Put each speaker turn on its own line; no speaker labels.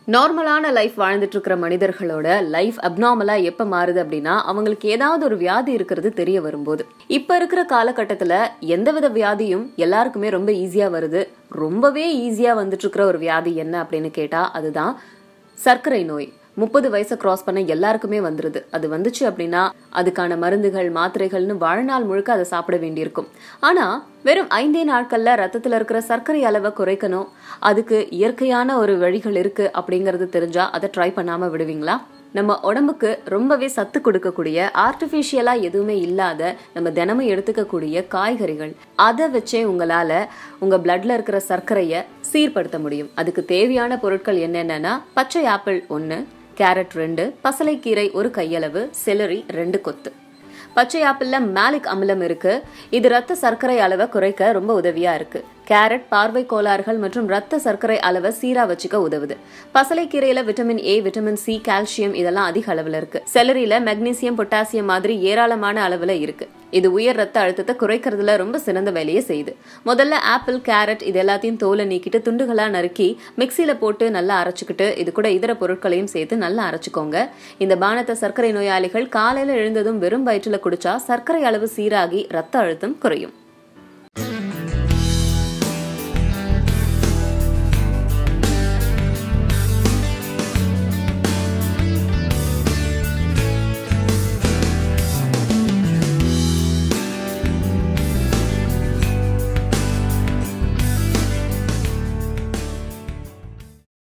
நார்மலான லைஃப் வாழ்ந்துட்டு இருக்கிற மனிதர்களோட லைஃப் அப்நார்மலா எப்ப மாறுது அப்படின்னா அவங்களுக்கு ஏதாவது ஒரு வியாதி இருக்கிறது தெரிய வரும்போது. இப்ப இருக்கிற காலகட்டத்துல எந்தவித வியாதியும் எல்லாருக்குமே ரொம்ப ஈஸியா வருது. ரொம்பவே ஈஸியா வந்துட்டு இருக்கிற ஒரு வியாதி என்ன அப்படின்னு கேட்டா அதுதான் சர்க்கரை நோய். 30 வயசை கிராஸ் பண்ண எல்லாருக்குமே வந்துருது. அது வந்துச்சு அப்படின்னா அதுக்கான மருந்துகள் மாத்திரைகள்னு வாழ்நாள் முழுக்க அதை சாப்பிட வேண்டியிருக்கும். ஆனா வெறும் 5 நாட்கள்ல ரத்தத்துல இருக்கிற சர்க்கரை அளவை குறைக்கணும், அதுக்கு இயற்கையான ஒரு வழிகள் இருக்கு அப்படிங்கறது தெரிஞ்சா அதை ட்ரை பண்ணாம விடுவீங்களா? நம்ம உடம்புக்கு ரொம்பவே சத்து கொடுக்கக்கூடிய ஆர்டிபிஷியலா எதுவுமே இல்லாத நம்ம தினமும் எடுத்துக்கக்கூடிய காய்கறிகள், அதை வச்சே உங்களால உங்க பிளட்ல இருக்கிற சர்க்கரைய சீர்படுத்த முடியும். அதுக்கு தேவையான பொருட்கள் என்னென்னா பச்சை ஆப்பிள் 1, கேரட் 2, பசலைக்கீரை 1 கையளவு, செலரி 2 கொத்து. பச்சை ஆப்பிள்ல மேலிக் அமிலம் இருக்கு. இது ரத்த சர்க்கரை அளவை குறைக்க ரொம்ப உதவியா இருக்கு. கேரட் பார்வை கோளாறுகள் மற்றும் ரத்த சர்க்கரை அளவை சீரா வச்சுக்க உதவுது. பசலைக்கீரையில vitamin A, vitamin C, calcium இதெல்லாம் அதிக அளவுல இருக்கு. செலரியில மெக்னீசியம், பொட்டாசியம் மாதிரி ஏராளமான அளவுல இருக்கு. இது உயர் ரத்த அழுத்தத்தை குறைக்கிறதுல ரொம்ப சிறந்த வேலையை செய்யுது. முதல்ல ஆப்பிள், கேரட் இது எல்லாத்தையும் தோலை நீக்கிட்டு துண்டுகளா நறுக்கி மிக்சியில போட்டு நல்லா அரைச்சுக்கிட்டு இது கூட இதர பொருட்களையும் சேர்த்து நல்லா அரைச்சுக்கோங்க. இந்த பானத்தை சர்க்கரை நோயாளிகள் காலையில எழுந்ததும் வெறும் வயிற்றுல குடிச்சா சர்க்கரை அளவு சீராகி ரத்த அழுத்தம் குறையும்.